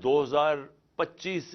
2025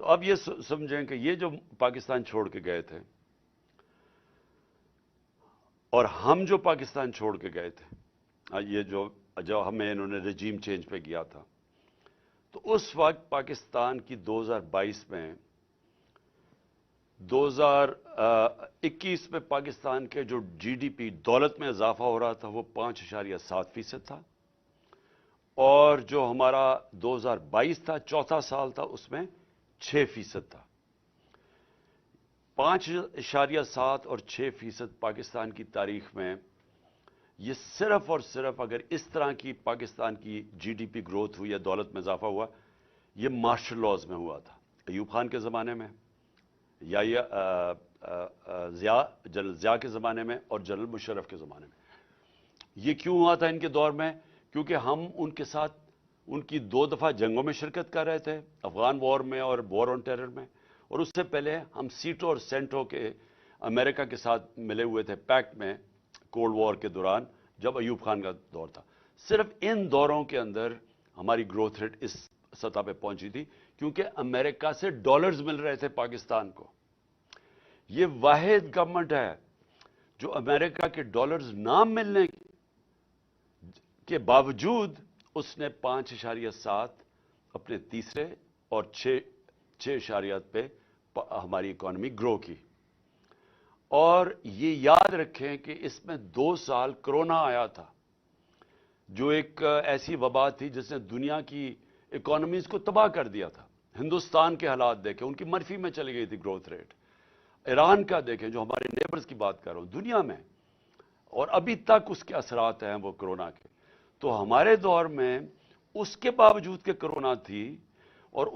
تو اب یہ سمجھیں کہ یہ جو پاکستان چھوڑ کے گئے تھے اور ہم جو پاکستان چھوڑ کے گئے تھے، یہ جو ہمیں انہوں نے رجیم چینج پہ کیا تھا، تو اس وقت پاکستان کی 2022 میں 2021 میں پاکستان کے جو جی ڈی پی دولت میں اضافہ ہو رہا تھا وہ 5.7% تھا، اور جو ہمارا 2022 تھا، چوتھا سال تھا، اس میں 6% تھا۔ 5.7 اور 6% پاکستان کی تاریخ میں یہ صرف اور صرف اگر اس طرح کی پاکستان کی جی ڈی پی گروتھ ہوئی یا دولت میں اضافہ ہوا، یہ مارشل لاز میں ہوا تھا، ایوب خان کے زمانے میں، یا جنرل ضیاء کے زمانے میں اور جنرل مشرف کے زمانے میں۔ یہ کیوں ہوا تھا ان کے دور میں؟ کیونکہ ہم ان کے ساتھ ان کی 2 دفعہ جنگوں میں شرکت کر رہے تھے، افغان وار میں اور وار آن ٹیرر میں، اور اس سے پہلے ہم سیٹو اور سینٹو کے امریکہ کے ساتھ ملے ہوئے تھے پیکٹ میں کولڈ وار کے دوران، جب ایوب خان کا دور تھا۔ صرف ان دوروں کے اندر ہماری گروتھ ریٹ اس سطح پہ پہنچی تھی، کیونکہ امریکہ سے ڈالرز مل رہے تھے پاکستان کو۔ یہ واحد گورنمنٹ ہے جو امریکہ کے ڈالرز نہ ملنے کے باوجود اس نے 5.7 اپنے تیسرے اور 6.8 پہ ہماری اکانومی گرو کی۔ اور یہ یاد رکھیں کہ اس میں 2 سال کرونا آیا تھا، جو ایک ایسی وبا تھی جس نے دنیا کی اکانومیز کو تباہ کر دیا تھا۔ ہندوستان کے حالات دیکھیں، ان کی منفی میں چلی گئی تھی گروتھ ریٹ۔ ایران کا دیکھیں، جو ہمارے نیبرز کی بات کر رہا ہوں دنیا میں، اور ابھی تک اس کے اثرات ہیں وہ کرونا کے۔ تو ہمارے دور میں اس کے باوجود کہ کرونا تھی، اور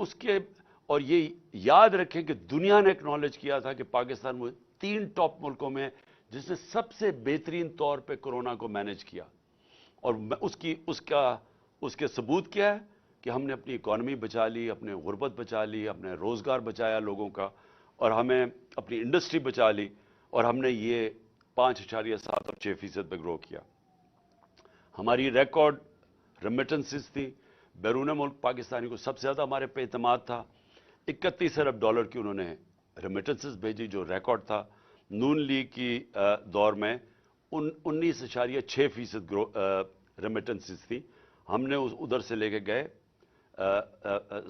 یہ یاد رکھیں کہ دنیا نے اکنالج کیا تھا کہ پاکستان وہ 3 ٹاپ ملکوں میں جس نے سب سے بہترین طور پہ کرونا کو مینج کیا، اور اس کے ثبوت کیا ہے کہ ہم نے اپنی اکانومی بچا لی، اپنے غربت بچا لی، اپنے روزگار بچایا لوگوں کا، اور ہمیں اپنی انڈسٹری بچا لی، اور ہم نے یہ 5.7 اور 6% پہ گرو کیا۔ ہماری ریکارڈ ریمیٹنسز تھی، بیرون ملک پاکستانی کو سب سے زیادہ ہمارے پہ اعتماد تھا۔ 31 ارب ڈالر کی انہوں نے ریمیٹنسز بھیجی، جو ریکارڈ تھا۔ نون لیگ کی دور میں 19.6% ریمیٹنسز تھی، ہم نے ادھر سے لے کے گئے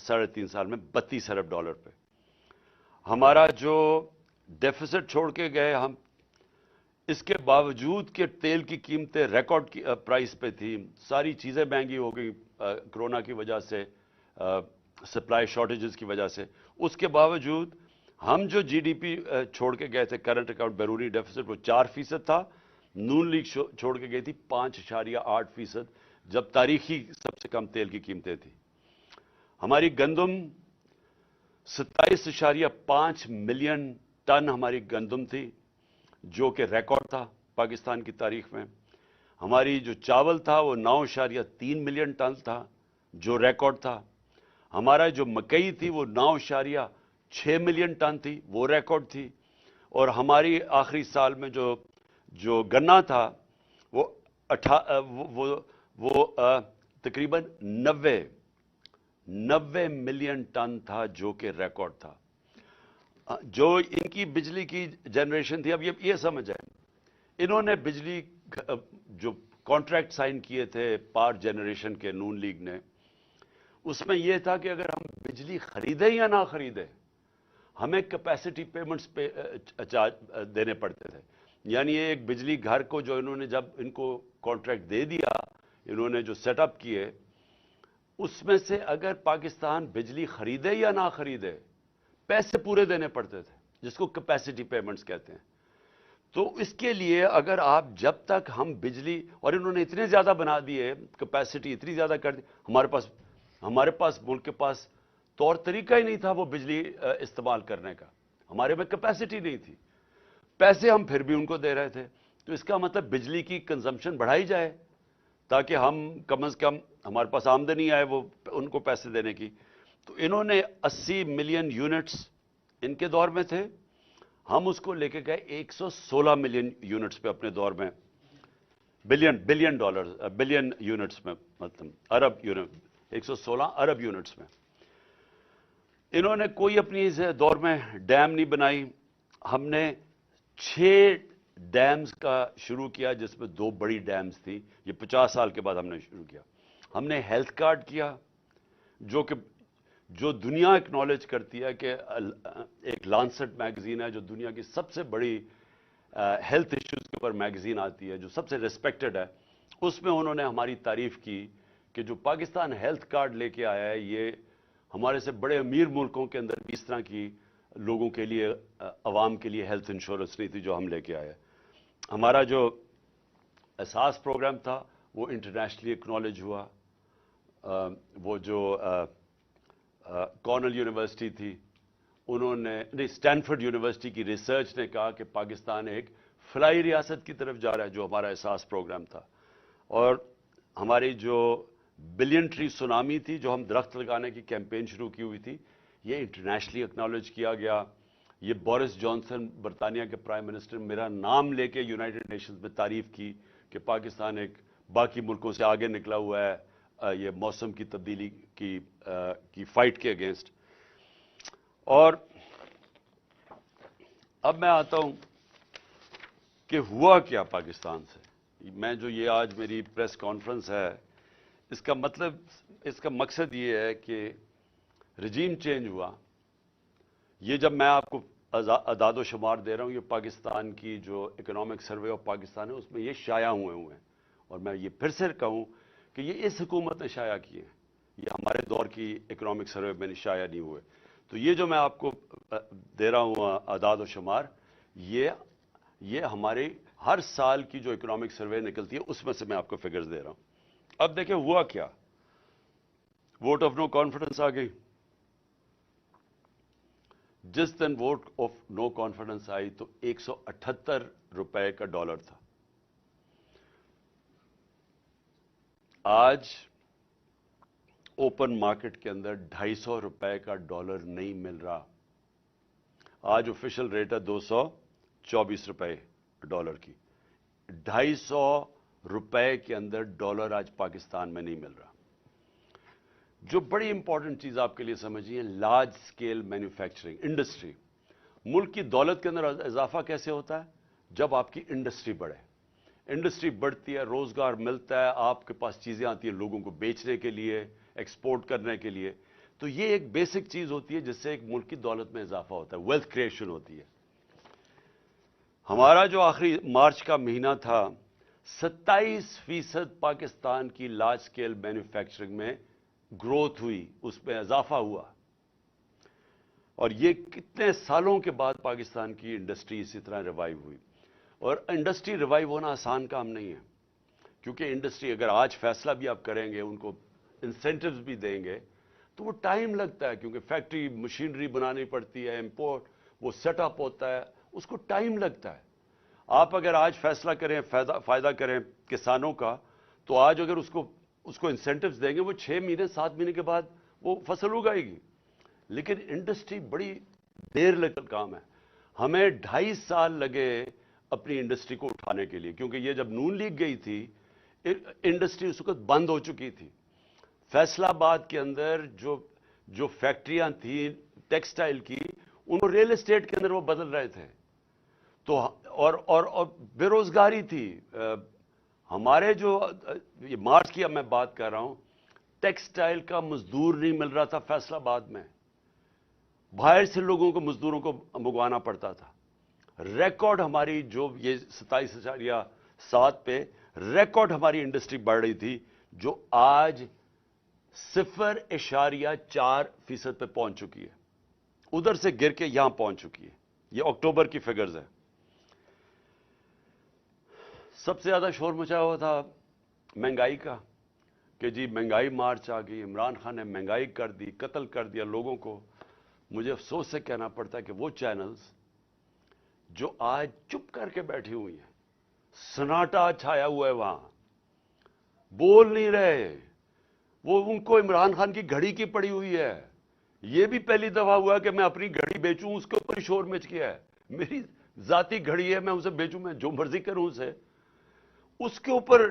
3.5 سال میں 32 ارب ڈالر پہ۔ ہمارا جو ڈیفیسٹ چھوڑ کے گئے ہم، اس کے باوجود کہ تیل کی قیمتیں ریکارڈ پرائس پہ تھی، ساری چیزیں مہنگی ہو گئی کرونا کی وجہ سے، سپلائی شارٹیجز کی وجہ سے، اس کے باوجود ہم جو جی ڈی پی چھوڑ کے گئے تھے کرنٹ اکاؤنٹ بیرونی ڈیفیسٹ، وہ 4% تھا۔ نون لیگ چھوڑ کے گئی تھی 5.8%، جب تاریخی سب سے کم تیل کی قیمتیں تھیں۔ ہماری گندم 27.5 ملین ٹن ہماری گندم تھی، جو کہ ریکارڈ تھا پاکستان کی تاریخ میں۔ ہماری جو چاول تھا وہ 9.3 ملین ٹن تھا، جو ریکارڈ تھا۔ ہمارا جو مکئی تھی وہ 9.6 ملین ٹن تھی، وہ ریکارڈ تھی۔ اور ہماری آخری سال میں جو گنا تھا وہ تقریباً 90 ملین ٹن تھا، جو کہ ریکارڈ تھا۔ جو ان کی بجلی کی جنریشن تھی، اب یہ سمجھ آئے، انہوں نے بجلی جو کانٹریکٹ سائن کیے تھے پاور جنریشن کے نون لیگ نے، اس میں یہ تھا کہ اگر ہم بجلی خریدیں یا نہ خریدیں، ہمیں کیپیسٹی پیمنٹس پہ دینے پڑتے تھے۔ یعنی یہ ایک بجلی گھر کو جو انہوں نے جب ان کو کانٹریکٹ دے دیا، انہوں نے جو سیٹ اپ کیے، اس میں سے اگر پاکستان بجلی خریدے یا نہ خریدے، پیسے پورے دینے پڑتے تھے، جس کو کیپیسٹی پیمنٹس کہتے ہیں۔ تو اس کے لیے اگر آپ جب تک ہم بجلی، اور انہوں نے اتنے زیادہ بنا دیے، کیپیسٹی اتنی زیادہ کر دی، ہمارے پاس ملک کے پاس طور طریقہ ہی نہیں تھا وہ بجلی استعمال کرنے کا، ہمارے میں کیپیسٹی نہیں تھی، پیسے ہم پھر بھی ان کو دے رہے تھے۔ تو اس کا مطلب بجلی کی کنزمپشن بڑھائی جائے، تاکہ ہم کم از کم ہمارے پاس آمدنی آئے وہ ان کو پیسے دینے کی۔ تو انہوں نے 80 ملین یونٹس ان کے دور میں تھے، ہم اس کو لے کے گئے 116 ملین یونٹس پہ اپنے دور میں، بلین یونٹس میں، مطلب ارب یونٹ، 116 ارب یونٹس میں۔ انہوں نے کوئی اپنی اس دور میں ڈیم نہیں بنائی. ہم نے 6 ڈیمز کا شروع کیا جس میں 2 بڑی ڈیمز تھی. یہ 50 سال کے بعد ہم نے شروع کیا. ہم نے ہیلتھ کارڈ کیا جو دنیا اکنالج کرتی ہے کہ ایک لانسٹ میگزین ہے جو دنیا کی سب سے بڑی ہیلتھ ایشوز کے اوپر میگزین آتی ہے, جو سب سے ریسپیکٹڈ ہے. اس میں انہوں نے ہماری تعریف کی کہ جو پاکستان ہیلتھ کارڈ لے کے آیا ہے یہ ہمارے سے بڑے امیر ملکوں کے اندر بھی اس طرح کی لوگوں کے لیے, عوام کے لیے ہیلتھ انشورنس نہیں تھی جو ہم لے کے آئے. ہمارا جو اساس پروگرام تھا وہ انٹرنیشنلی اکنالج ہوا. وہ جو کارنل یونیورسٹی تھی انہوں نے نہیں, اسٹینفورڈ یونیورسٹی کی ریسرچ نے کہا کہ پاکستان ایک فلاحی ریاست کی طرف جا رہا ہے, جو ہمارا اساس پروگرام تھا. اور ہماری جو بلین ٹری سونامی تھی جو ہم درخت لگانے کی کیمپین شروع کی ہوئی تھی, یہ انٹرنیشنلی اکنالج کیا گیا. یہ بورس جانسن برطانیہ کے پرائم منسٹر میرا نام لے کے یونائٹڈ نیشنز میں تعریف کی کہ پاکستان ایک باقی ملکوں سے آگے نکلا ہوا ہے یہ موسم کی تبدیلی کی فائٹ کے اگینسٹ. اور اب میں آتا ہوں کہ ہوا کیا پاکستان سے. میں جو یہ آج میری پریس کانفرنس ہے اس کا مطلب, اس کا مقصد یہ ہے کہ رجیم چینج ہوا. یہ جب میں آپ کو اعداد و شمار دے رہا ہوں, یہ پاکستان کی جو اکنامک سروے آف پاکستان ہے اس میں یہ شائع ہوئے ہیں. اور میں یہ پھر سے کہوں کہ یہ اس حکومت نے شائع کیے ہیں, یہ ہمارے دور کی اکنامک سروے میں شائع نہیں ہوئے. تو یہ جو میں آپ کو دے رہا ہوں اعداد و شمار, یہ ہماری ہر سال کی جو اکنامک سروے نکلتی ہے اس میں سے میں آپ کو فگرز دے رہا ہوں. اب دیکھیں ہوا کیا. ووٹ آف نو کانفیڈنس آ گئی. جس دن ووٹ آف نو کانفیڈنس آئی تو 178 روپے کا ڈالر تھا. آج اوپن مارکیٹ کے اندر 250 روپے کا ڈالر نہیں مل رہا. آج آفیشل ریٹ ہے 224 روپے ڈالر کی. 250 روپے کے اندر ڈالر آج پاکستان میں نہیں مل رہا. جو بڑی امپورٹنٹ چیز آپ کے لیے سمجھیے, لارج سکیل مینوفیکچرنگ انڈسٹری. ملک کی دولت کے اندر اضافہ کیسے ہوتا ہے؟ جب آپ کی انڈسٹری بڑھے. انڈسٹری بڑھتی ہے, روزگار ملتا ہے, آپ کے پاس چیزیں آتی ہیں لوگوں کو بیچنے کے لیے, ایکسپورٹ کرنے کے لیے. تو یہ ایک بیسک چیز ہوتی ہے جس سے ایک ملک کی دولت میں اضافہ ہوتا ہے, ویلتھ کریشن ہوتی ہے. ہمارا جو آخری مارچ کا مہینہ تھا 27% پاکستان کی لارج سکیل مینوفیکچرنگ میں گروتھ ہوئی, اس میں اضافہ ہوا. اور یہ کتنے سالوں کے بعد پاکستان کی انڈسٹری اسی طرح ریوائیو ہوئی. اور انڈسٹری ریوائیو ہونا آسان کام نہیں ہے, کیونکہ انڈسٹری اگر آج فیصلہ بھی آپ کریں گے, ان کو انسینٹیوز بھی دیں گے, تو وہ ٹائم لگتا ہے, کیونکہ فیکٹری مشینری بنانی پڑتی ہے, امپورٹ وہ سیٹ اپ ہوتا ہے, اس کو ٹائم لگتا ہے. آپ اگر آج فیصلہ کریں, فائدہ کریں کسانوں کا, تو آج اگر اس کو انسینٹیوز دیں گے, وہ 6 مہینے 7 مہینے کے بعد وہ فصل اگائے گی. لیکن انڈسٹری بڑی دیر لگتا کام ہے. ہمیں 2.5 سال لگے اپنی انڈسٹری کو اٹھانے کے لیے, کیونکہ یہ جب نون لیگ گئی تھی انڈسٹری اس وقت بند ہو چکی تھی. فیصل آباد کے اندر جو فیکٹریاں تھیں ٹیکسٹائل کی, ان کو ریل اسٹیٹ کے اندر وہ بدل رہے تھے. تو اور بے روزگاری تھی. ہمارے جو یہ مارچ کی اب میں بات کر رہا ہوں, ٹیکسٹائل کا مزدور نہیں مل رہا تھا فیصل آباد میں, باہر سے لوگوں کو مزدوروں کو منگوانا پڑتا تھا. ریکارڈ ہماری جو یہ 27.7 پہ ریکارڈ ہماری انڈسٹری بڑھ رہی تھی, جو آج 0.4% پہ پہنچ چکی ہے. ادھر سے گر کے یہاں پہنچ چکی ہے. یہ اکتوبر کی فگرز ہے. سب سے زیادہ شور مچایا ہوا تھا مہنگائی کا, کہ جی مہنگائی مارچ آ گئی, عمران خان نے مہنگائی کر دی, قتل کر دیا لوگوں کو. مجھے افسوس سے کہنا پڑتا ہے کہ وہ چینلز جو آج چپ کر کے بیٹھی ہوئی ہیں, سناٹا چھایا ہوا ہے وہاں, بول نہیں رہے, وہ ان کو عمران خان کی گھڑی کی پڑی ہوئی ہے. یہ بھی پہلی دفعہ ہوا کہ میں اپنی گھڑی بیچوں, اس کے اوپر ہی شور مچ گیا ہے. میری ذاتی گھڑی ہے, میں اسے بیچوں, میں جو مرضی کروں اسے. اس کے اوپر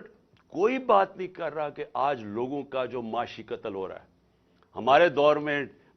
کوئی بات نہیں کر رہا کہ آج لوگوں کا جو معاشی قتل ہو رہا ہے. ہمارے دور میں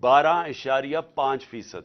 12.5%।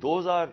2000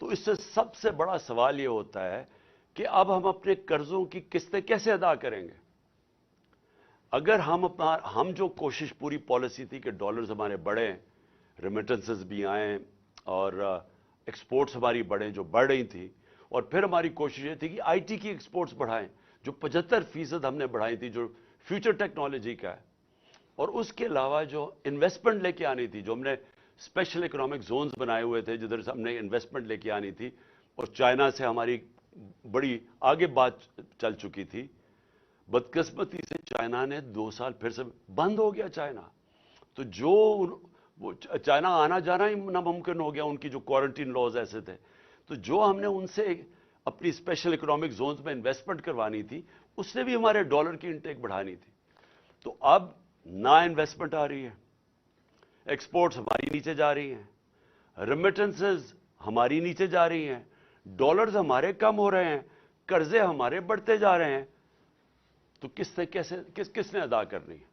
تو اس سے سب سے بڑا سوال یہ ہوتا ہے کہ اب ہم اپنے قرضوں کی قسطیں کیسے ادا کریں گے؟ اگر ہم جو کوشش پوری پالیسی تھی کہ ڈالرز ہمارے بڑھیں، ریمیٹنسز بھی آئیں اور ایکسپورٹس ہماری بڑھیں جو بڑھ رہی تھی، اور پھر ہماری کوشش یہ تھی کہ آئی ٹی کی ایکسپورٹس بڑھائیں جو 75% ہم نے بڑھائی تھی، جو فیوچر ٹیکنالوجی کا ہے، اور اس کے علاوہ جو انویسٹمنٹ لے کے آنی تھی، جو ہم نے اسپیشل اکنامک زونز بنائے ہوئے تھے جدھر سے ہم نے انویسٹمنٹ لے کے آنی تھی، اور چائنا سے ہماری بڑی آگے بات چل چکی تھی، بدقسمتی سے چائنا نے 2 سال پھر سے بند ہو گیا چائنا. تو جو وہ چائنا آنا جانا ہی ناممکن ہو گیا، ان کی جو کوارنٹین لاز ایسے تھے. تو جو ہم نے ان سے اپنی اسپیشل اکنامک زونز میں انویسٹمنٹ کروانی تھی، اس نے بھی ہمارے ڈالر کی انٹیک بڑھانی تھی. تو اب نہ انویسٹمنٹ آ رہی ہے، ایکسپورٹس ہماری نیچے جا رہی ہیں، ریمیٹنسز ہماری نیچے جا رہی ہیں، ڈالرز ہمارے کم ہو رہے ہیں، قرضے ہمارے بڑھتے جا رہے ہیں. تو کس نے ادا کرنی ہے؟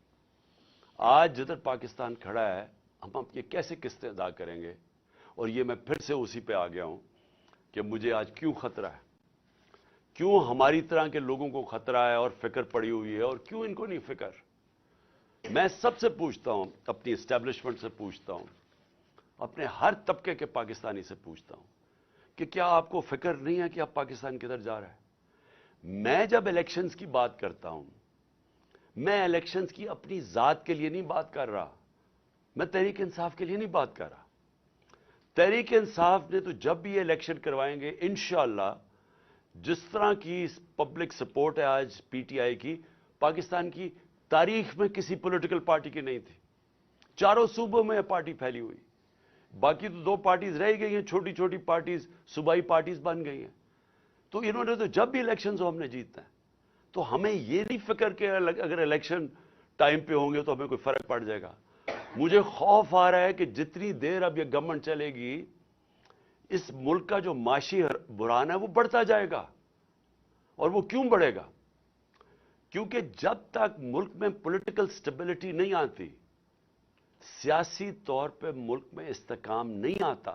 آج جدھر پاکستان کھڑا ہے، ہم یہ کیسے قسطیں ادا کریں گے؟ اور یہ میں پھر سے اسی پہ آ گیا ہوں کہ مجھے آج کیوں خطرہ ہے، کیوں ہماری طرح کے لوگوں کو خطرہ ہے اور فکر پڑی ہوئی ہے، اور کیوں ان کو نہیں فکر؟ میں سب سے پوچھتا ہوں، اپنی اسٹیبلشمنٹ سے پوچھتا ہوں، اپنے ہر طبقے کے پاکستانی سے پوچھتا ہوں کہ کیا آپ کو فکر نہیں ہے کہ اب پاکستان کدھر جا رہا ہے؟ میں جب الیکشنز کی بات کرتا ہوں، میں الیکشنز کی اپنی ذات کے لیے نہیں بات کر رہا، میں تحریک انصاف کے لیے نہیں بات کر رہا. تحریک انصاف نے تو جب بھی یہ الیکشن کروائیں گے انشاءاللہ، جس طرح کی پبلک سپورٹ ہے آج پی ٹی آئی کی، پاکستان کی تاریخ میں کسی پولیٹیکل پارٹی کی نہیں تھی. چاروں صوبوں میں یہ پارٹی پھیلی ہوئی، باقی تو 2 پارٹیز رہ گئی ہیں، چھوٹی چھوٹی پارٹیز، صوبائی پارٹیز بن گئی ہیں. تو انہوں نے تو جب بھی الیکشنز ہو ہم نے جیتنا ہے. تو ہمیں یہ نہیں فکر کہ اگر الیکشن ٹائم پہ ہوں گے تو ہمیں کوئی فرق پڑ جائے گا. مجھے خوف آ رہا ہے کہ جتنی دیر اب یہ گورنمنٹ چلے گی، اس ملک کا جو معاشی بحران ہے وہ بڑھتا جائے گا. اور وہ کیوں بڑھے گا؟ کیونکہ جب تک ملک میں پولیٹیکل سٹیبلٹی نہیں آتی، سیاسی طور پہ ملک میں استحکام نہیں آتا،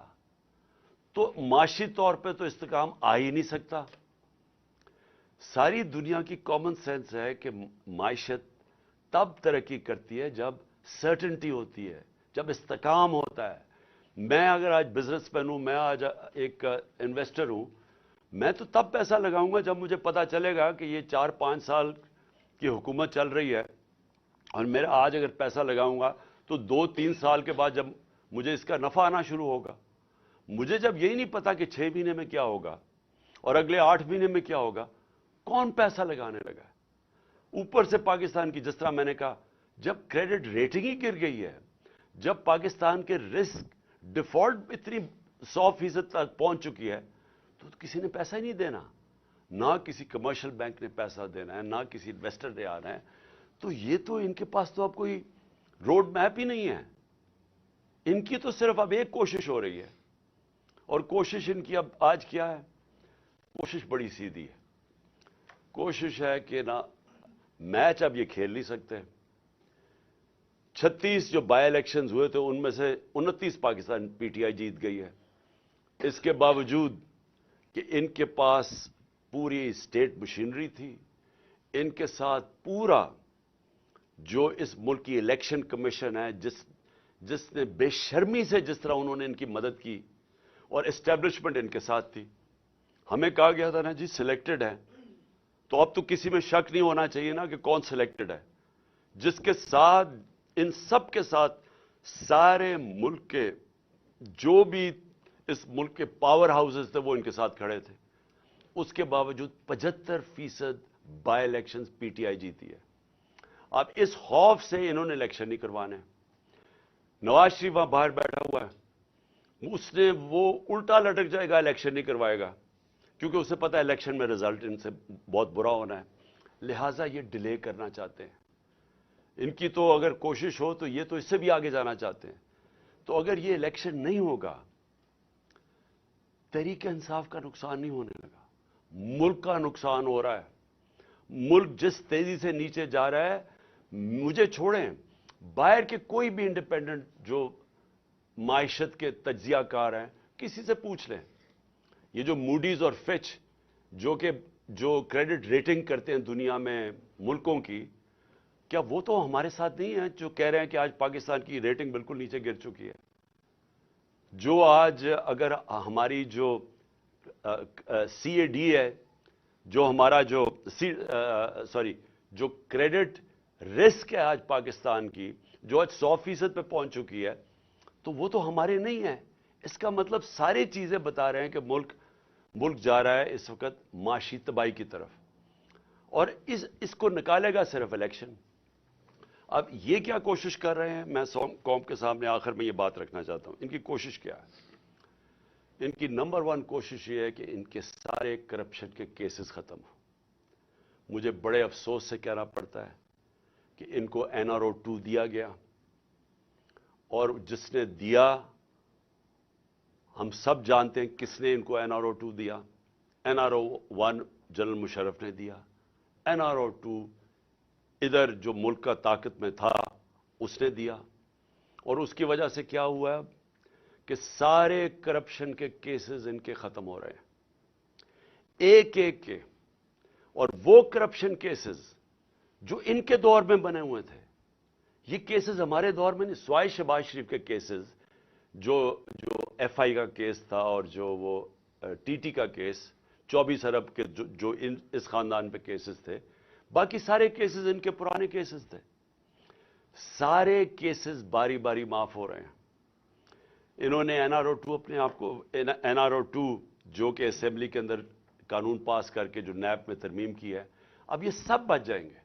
تو معاشی طور پہ تو استحکام آ ہی نہیں سکتا. ساری دنیا کی کامن سینس ہے کہ معیشت تب ترقی کرتی ہے جب سرٹنٹی ہوتی ہے، جب استحکام ہوتا ہے. میں اگر آج بزنس مین ہوں، میں آج ایک انویسٹر ہوں، میں تو تب پیسہ لگاؤں گا جب مجھے پتا چلے گا کہ یہ 4-5 سال کی حکومت چل رہی ہے، اور میرا آج اگر پیسہ لگاؤں گا تو 2-3 سال کے بعد جب مجھے اس کا نفع آنا شروع ہوگا. مجھے جب یہی نہیں پتا کہ 6 مہینے میں کیا ہوگا اور اگلے 8 مہینے میں کیا ہوگا، کون پیسہ لگانے لگا ہے؟ اوپر سے پاکستان کی، جس طرح میں نے کہا، جب کریڈٹ ریٹنگ ہی گر گئی ہے، جب پاکستان کے رسک ڈیفالٹ اتنی 100% تک پہنچ چکی ہے، تو کسی نے پیسہ ہی نہیں دینا. نہ کسی کمرشل بینک نے پیسہ دینا ہے، نہ کسی انویسٹر نے آنا ہے. تو یہ تو ان کے پاس تو اب کوئی روڈ میپ ہی نہیں ہے. ان کی تو صرف اب ایک کوشش ہو رہی ہے، اور کوشش ان کی اب آج کیا ہے؟ کوشش بڑی سیدھی ہے. کوشش ہے کہ نہ میچ اب یہ کھیل نہیں سکتے. 36 جو بائی الیکشنز ہوئے تھے ان میں سے 29 پاکستان پی ٹی آئی جیت گئی ہے. اس کے باوجود کہ ان کے پاس پوری اسٹیٹ مشینری تھی، ان کے ساتھ پورا جو اس ملک کی الیکشن کمیشن ہے، جس نے بے شرمی سے جس طرح انہوں نے ان کی مدد کی، اور اسٹیبلشمنٹ ان کے ساتھ تھی. ہمیں کہا گیا تھا نا جی سلیکٹڈ ہے، تو اب تو کسی میں شک نہیں ہونا چاہیے نا کہ کون سلیکٹڈ ہے. جس کے ساتھ، ان سب کے ساتھ، سارے ملک کے جو بھی اس ملک کے پاور ہاؤسز تھے وہ ان کے ساتھ کھڑے تھے. اس کے باوجود 75% by elections P T I جیتی ہے. اب اس خوف سے انہوں نے الیکشن نہیں کروانے. نواز شریف وہاں باہر بیٹھا ہوا ہے، اس نے وہ الٹا لٹک جائے گا، الیکشن نہیں کروائے گا، کیونکہ اسے پتا ہے الیکشن میں رزلٹ ان سے بہت برا ہونا ہے. لہٰذا یہ ڈیلے کرنا چاہتے ہیں. ان کی تو اگر کوشش ہو تو یہ تو اس سے بھی آگے جانا چاہتے ہیں. تو اگر یہ الیکشن نہیں ہوگا، تحریک انصاف کا نقصان نہیں ہونے لگا، ملک کا نقصان ہو رہا ہے. ملک جس تیزی سے نیچے جا رہا ہے، مجھے چھوڑیں، باہر کے کوئی بھی انڈیپینڈنٹ جو معیشت کے تجزیہ کار ہیں، کسی سے پوچھ لیں، یہ جو موڈیز اور فچ جو کریڈٹ ریٹنگ کرتے ہیں دنیا میں ملکوں کی، کیا وہ تو ہمارے ساتھ نہیں ہیں جو کہہ رہے ہیں کہ آج پاکستان کی ریٹنگ بالکل نیچے گر چکی ہے؟ جو آج اگر ہماری جو سی اے ڈی ہے، جو ہمارا جو جو کریڈٹ رسک ہے آج پاکستان کی، جو آج 100% پہ پہنچ چکی ہے، تو وہ تو ہمارے نہیں ہے۔ اس کا مطلب ساری چیزیں بتا رہے ہیں کہ ملک جا رہا ہے اس وقت معاشی تباہی کی طرف، اور اس کو نکالے گا صرف الیکشن۔ اب یہ کیا کوشش کر رہے ہیں، میں قوم کے سامنے آخر میں یہ بات رکھنا چاہتا ہوں، ان کی کوشش کیا ہے؟ ان کی نمبر 1 کوشش یہ ہے کہ ان کے سارے کرپشن کے کیسز ختم ہوں۔ مجھے بڑے افسوس سے کہنا پڑتا ہے کہ ان کو NRO 2 دیا گیا، اور جس نے دیا ہم سب جانتے ہیں کس نے ان کو NRO 2 دیا۔ NRO 1 جنرل مشرف نے دیا، NRO 2 ادھر جو ملک کا طاقت میں تھا اس نے دیا، اور اس کی وجہ سے کیا ہوا ہے کہ سارے کرپشن کے کیسز ان کے ختم ہو رہے ہیں ایک ایک کے، اور وہ کرپشن کیسز جو ان کے دور میں بنے ہوئے تھے، یہ کیسز ہمارے دور میں نہیں، سوائے شہباز شریف کے کیسز، جو FI کا کیس تھا، اور جو وہ TT کا کیس 24 ارب کے جو اس خاندان پہ کیسز تھے، باقی سارے کیسز ان کے پرانے کیسز تھے۔ سارے کیسز باری باری معاف ہو رہے ہیں۔ انہوں نے NRO 2 اپنے آپ کو NRO 2 جو کہ اسمبلی کے اندر قانون پاس کر کے جو نیب میں ترمیم کی ہے، اب یہ سب بچ جائیں گے،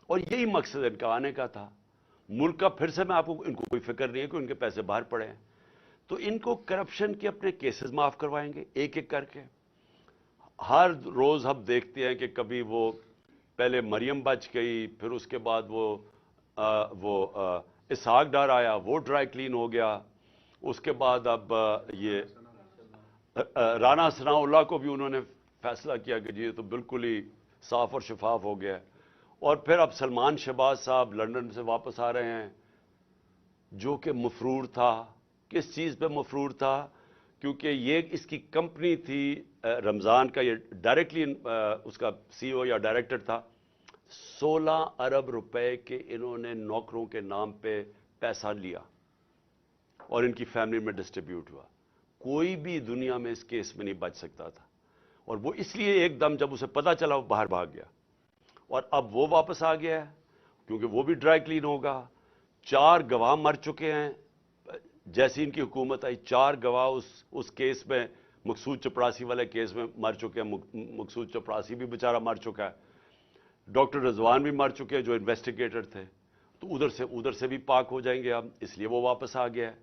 اور یہی مقصد ان کا آنے کا تھا۔ ملک کا پھر سے میں آپ کو، ان کو کوئی فکر نہیں ہے کہ ان کے پیسے باہر پڑے ہیں، تو ان کو کرپشن کے اپنے کیسز معاف کروائیں گے ایک ایک کر کے۔ ہر روز ہم دیکھتے ہیں کہ کبھی وہ پہلے مریم بچ گئی، پھر اس کے بعد وہ اسحاق ڈار آیا، وہ ڈرائی کلین ہو گیا، اس کے بعد اب یہ رانا ثناء اللہ کو بھی انہوں نے فیصلہ کیا کہ جی یہ تو بالکل ہی صاف اور شفاف ہو گیا، اور پھر اب سلمان شہباز صاحب لندن سے واپس آ رہے ہیں، جو کہ مفرور تھا۔ کس چیز پہ مفرور تھا؟ کیونکہ یہ اس کی کمپنی تھی رمضان کا، یہ ڈائریکٹلی اس کا CEO یا ڈائریکٹر تھا۔ 16 ارب روپے کے انہوں نے نوکروں کے نام پہ پیسہ لیا، اور ان کی فیملی میں ڈسٹریبیوٹ ہوا۔ کوئی بھی دنیا میں اس کیس میں نہیں بچ سکتا تھا، اور وہ اس لیے ایک دم جب اسے پتا چلا وہ باہر بھاگ گیا، اور اب وہ واپس آ گیا ہے کیونکہ وہ بھی ڈرائی کلین ہوگا۔ 4 گواہ مر چکے ہیں، جیسی ان کی حکومت آئی 4 گواہ اس کیس میں، مقصود چپڑاسی والے کیس میں مر چکے ہیں۔ مقصود چپڑاسی بھی بیچارہ مر چکا ہے، ڈاکٹر رضوان بھی مر چکے ہیں جو انویسٹیگیٹر تھے، تو ادھر سے بھی پاک ہو جائیں گے اب، اس لیے وہ واپس آ گیا ہے۔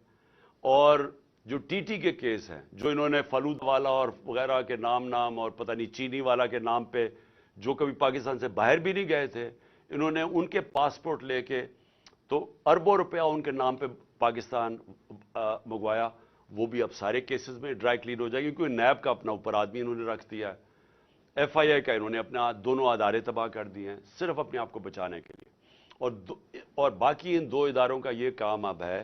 اور جو TT کے کیس ہیں، جو انہوں نے فلود والا اور وغیرہ کے نام اور پتہ نہیں چینی والا کے نام پہ، جو کبھی پاکستان سے باہر بھی نہیں گئے تھے، انہوں نے ان کے پاسپورٹ لے کے تو اربوں روپیہ ان کے نام پہ پاکستان منگوایا، وہ بھی اب سارے کیسز میں ڈرائی کلین ہو جائے گی، کیونکہ نیب کا اپنا اوپر آدمی انہوں نے رکھ دیا ہے، FIA کا انہوں نے اپنے دونوں ادارے تباہ کر دیے ہیں صرف اپنے آپ کو بچانے کے لیے۔ اور باقی ان 2 اداروں کا یہ کام اب ہے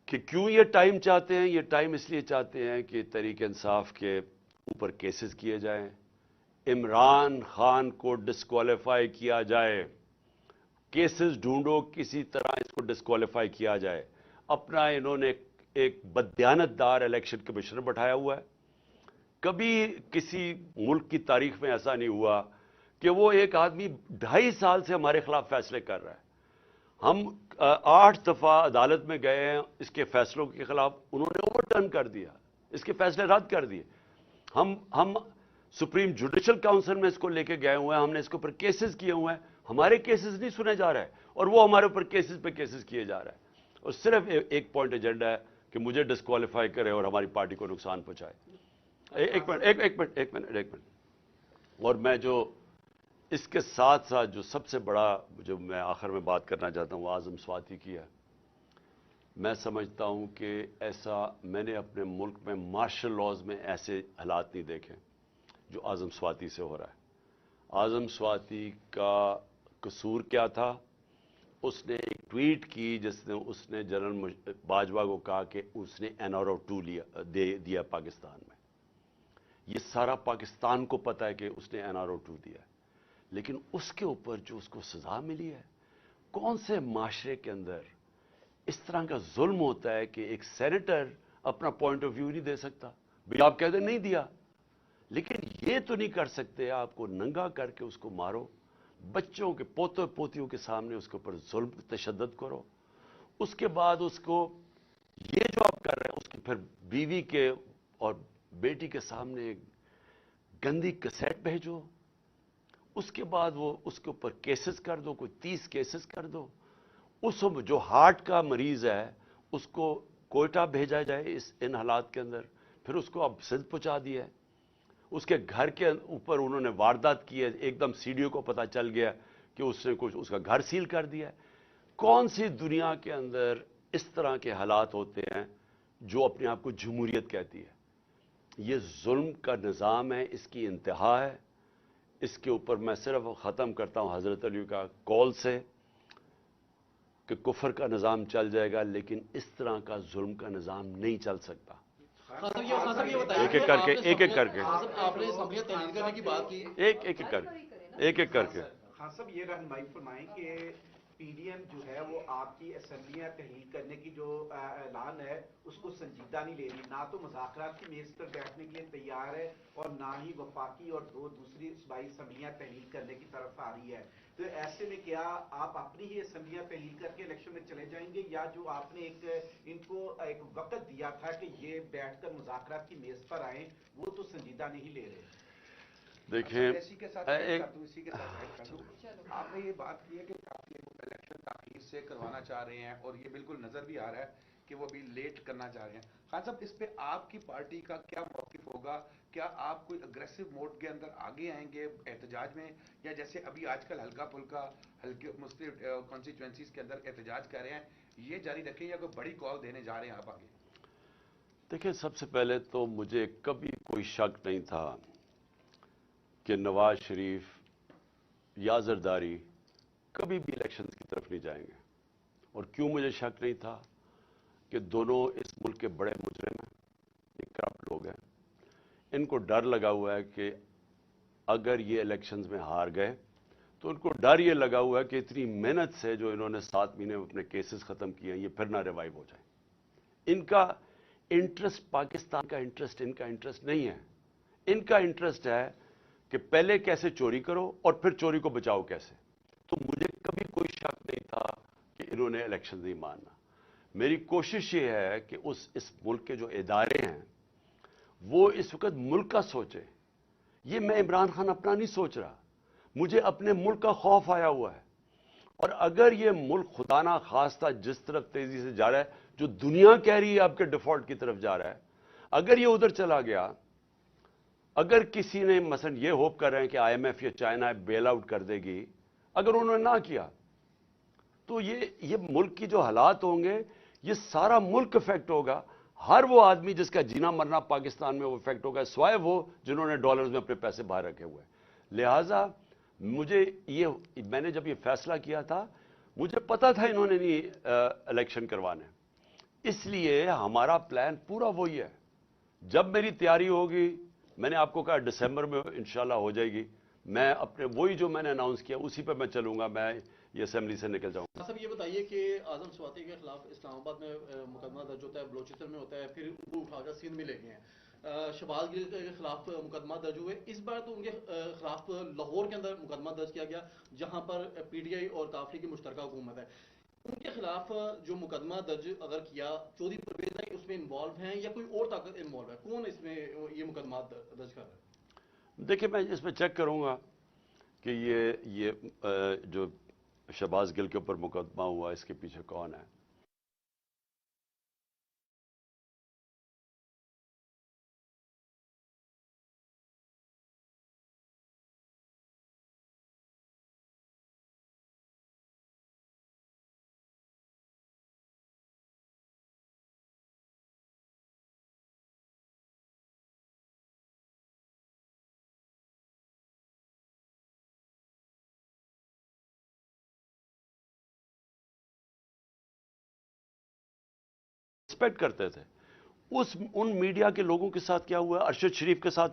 کہ کیوں یہ ٹائم چاہتے ہیں؟ یہ ٹائم اس لیے چاہتے ہیں کہ تحریک انصاف کے اوپر کیسز کیے جائیں، عمران خان کو ڈسکوالیفائی کیا جائے، کیسز ڈھونڈو کسی طرح اس کو ڈسکوالیفائی کیا جائے۔ اپنا انہوں نے ایک بددیانت دار الیکشن کمشنر بٹھایا ہوا ہے۔ کبھی کسی ملک کی تاریخ میں ایسا نہیں ہوا کہ وہ ایک آدمی 2.5 سال سے ہمارے خلاف فیصلے کر رہا ہے۔ ہم 8 دفعہ عدالت میں گئے ہیں اس کے فیصلوں کے خلاف، انہوں نے اوور ٹرن کر دیا، اس کے فیصلے رد کر دیے۔ ہم سپریم جوڈیشل کاؤنسل میں اس کو لے کے گئے ہوئے ہیں، ہم نے اس کے اوپر کیسز کیے ہوئے ہیں، ہمارے کیسز نہیں سنے جا رہے، اور وہ ہمارے اوپر کیسز پہ کیسز کیے جا رہے ہیں، اور صرف ایک پوائنٹ ایجنڈا ہے کہ مجھے ڈسکوالیفائی کرے اور ہماری پارٹی کو نقصان پہنچائے۔ ایک منٹ۔ اور میں جو اس کے ساتھ ساتھ جو سب سے بڑا جو میں آخر میں بات کرنا چاہتا ہوں وہ اعظم سواتی کی ہے۔ میں سمجھتا ہوں کہ ایسا میں نے اپنے ملک میں مارشل لاز میں ایسے حالات نہیں دیکھے جو اعظم سواتی سے ہو رہا ہے۔ اعظم سواتی کا قصور کیا تھا؟ اس نے ایک ٹویٹ کی جس نے اس نے جنرل باجوہ کو کہا کہ اس نے NRO 2 دیا پاکستان میں، یہ سارا پاکستان کو پتا ہے کہ اس نے NRO2 دیا ہے، لیکن اس کے اوپر جو اس کو سزا ملی ہے، کون سے معاشرے کے اندر اس طرح کا ظلم ہوتا ہے کہ ایک سینیٹر اپنا پوائنٹ آف ویو نہیں دے سکتا؟ بھی آپ کہہ دیں نہیں دیا، لیکن یہ تو نہیں کر سکتے آپ کو ننگا کر کے اس کو مارو، بچوں کے پوتوں پوتیوں کے سامنے اس کے اوپر ظلم تشدد کرو، اس کے بعد اس کو یہ جو آپ کر رہے ہیں اس کی پھر بیوی کے اور بیٹی کے سامنے گندی کیسٹ بھیجو، اس کے بعد وہ اس کے اوپر کیسز کر دو، کوئی 30 کیسز کر دو، اس جو ہارٹ کا مریض ہے اس کو کوئٹہ بھیجا جائے ان حالات کے اندر، پھر اس کو اب سندھ پہنچا دیا ہے، اس کے گھر کے اوپر انہوں نے واردات کی ہے، ایک دم CDO کو پتہ چل گیا کہ اس نے کچھ اس کا گھر سیل کر دیا ہے۔ کون سی دنیا کے اندر اس طرح کے حالات ہوتے ہیں جو اپنے آپ کو جمہوریت کہتی ہے؟ یہ ظلم کا نظام ہے، اس کی انتہا ہے۔ اس کے اوپر میں صرف ختم کرتا ہوں حضرت علی کا قول سے کہ کفر کا نظام چل جائے گا لیکن اس طرح کا ظلم کا نظام نہیں چل سکتا۔ ایک ایک کر کے ایک ایک کر کے آپ نے اسمبلیاں تحلیل کرنے کی بات کی، ایک ایک کر کے ایک ایک کر کے خان صاحب یہ رہنمائی فرمائیں کہ PDM جو ہے وہ آپ کی اسمبلیاں تحلیل کرنے کی جو اعلان ہے اس کو سنجیدہ نہیں لے رہی، نہ تو مذاکرات کی میز پر بیٹھنے کے لیے تیار ہے اور نہ ہی وفاقی اور دوسری صوبائی اسمبلیاں تحلیل کرنے کی طرف آ رہی ہے۔ تو ایسے میں کیا آپ اپنی ہی اسمبلیاں تحلیل کر کے الیکشن میں چلے جائیں گے، یا جو آپ نے ان کو ایک وقت دیا تھا کہ یہ بیٹھ کر مذاکرات کی میز پر آئیں وہ تو سنجیدہ نہیں لے رہے؟ دیکھیں اسی کے ساتھ ایڈ کر دوں۔ آپ نے یہ بات کی ہے کہ کافی الیکشن تاخیر سے کروانا چاہ رہے ہیں اور یہ بالکل نظر بھی آ رہا ہے کہ وہ بھی لیٹ کرنا چاہ رہے ہیں۔ خان صاحب اس پہ آپ کی پارٹی کا کیا موقف ہوگا؟ کیا آپ کوئی اگریسو موڈ کے اندر آگے آئیں گے احتجاج میں، یا جیسے ابھی آج کل ہلکا پھلکا ہلکے مختلف کانسٹیچوئنسیز کے اندر احتجاج کر رہے ہیں، یہ جاری رکھیں یا کوئی بڑی کال دینے جا رہے ہیں آپ آگے؟ دیکھیں، سب سے پہلے تو مجھے کبھی کوئی شک نہیں تھا کہ نواز شریف یا زرداری کبھی بھی الیکشنز کی طرف نہیں جائیں گے۔ اور کیوں مجھے شک نہیں تھا؟ کہ دونوں اس ملک کے بڑے مجرم ہیں، یہ کرپٹ لوگ ہیں، ان کو ڈر لگا ہوا ہے کہ اگر یہ الیکشنز میں ہار گئے تو ان کو ڈر یہ لگا ہوا ہے کہ اتنی محنت سے جو انہوں نے 7 مہینے میں اپنے کیسز ختم کیے ہیں یہ پھر نہ ریوائیو ہو جائیں۔ ان کا انٹرسٹ پاکستان کا انٹرسٹ ان کا انٹرسٹ نہیں ہے، ان کا انٹرسٹ ہے کہ پہلے کیسے چوری کرو اور پھر چوری کو بچاؤ کیسے۔ تو مجھے کبھی کوئی شک نہیں تھا کہ انہوں نے الیکشن نہیں ماننا۔ میری کوشش یہ ہے کہ اس ملک کے جو ادارے ہیں وہ اس وقت ملک کا سوچے۔ یہ میں عمران خان اپنا نہیں سوچ رہا، مجھے اپنے ملک کا خوف آیا ہوا ہے، اور اگر یہ ملک خدا نہ خواستہ جس طرف تیزی سے جا رہا ہے، جو دنیا کہہ رہی ہے آپ کے ڈیفالٹ کی طرف جا رہا ہے، اگر یہ ادھر چلا گیا، اگر کسی نے مثلا یہ ہوپ کر رہے ہیں کہ IMF یا چائنا بیل آؤٹ کر دے گی، اگر انہوں نے نہ کیا تو یہ ملک کی جو حالات ہوں گے یہ سارا ملک افیکٹ ہوگا۔ ہر وہ آدمی جس کا جینا مرنا پاکستان میں وہ افیکٹ ہوگا، سوائے وہ جنہوں نے ڈالرز میں اپنے پیسے باہر رکھے ہوئے ہیں۔ لہٰذا میں نے جب یہ فیصلہ کیا تھا مجھے پتا تھا انہوں نے نہیں الیکشن کروانے، اس لیے ہمارا پلان پورا وہی ہے۔ جب میری تیاری ہوگی، میں نے آپ کو کہا دسمبر میں انشاءاللہ ہو جائے گی، میں اپنے وہی جو میں نے اناؤنس کیا اسی پہ میں چلوں گا، میں یہ اسمبلی سے نکل جاؤں گا۔ صاحب یہ بتائیے کہ اعظم سواتی کے خلاف اسلام آباد میں مقدمہ درج ہوتا ہے، بلوچستان میں ہوتا ہے، پھر ان کو اٹھا کر سندھ میں لے گئے ہیں۔ شہباز گل کے خلاف مقدمہ درج ہوئے، اس بار تو ان کے خلاف لاہور کے اندر مقدمہ درج کیا گیا جہاں پر PTI اور کافری کی مشترکہ حکومت ہے۔ ان کے خلاف جو مقدمہ درج اگر کیا، چودھری پرویز اس میں انوالو ہیں یا کوئی اور طاقت انوالو ہے؟ کون اس میں یہ مقدمات درج کر رہا ہے؟ دیکھیں، میں اس پہ چیک کروں گا کہ یہ جو شہباز گل کے اوپر مقدمہ ہوا اس کے پیچھے کون ہے۔ ایکسپیکٹ کرتے تھے ان میڈیا کے لوگوں کے ساتھ کیا ہوا ہے، ارشد شریف کے ساتھ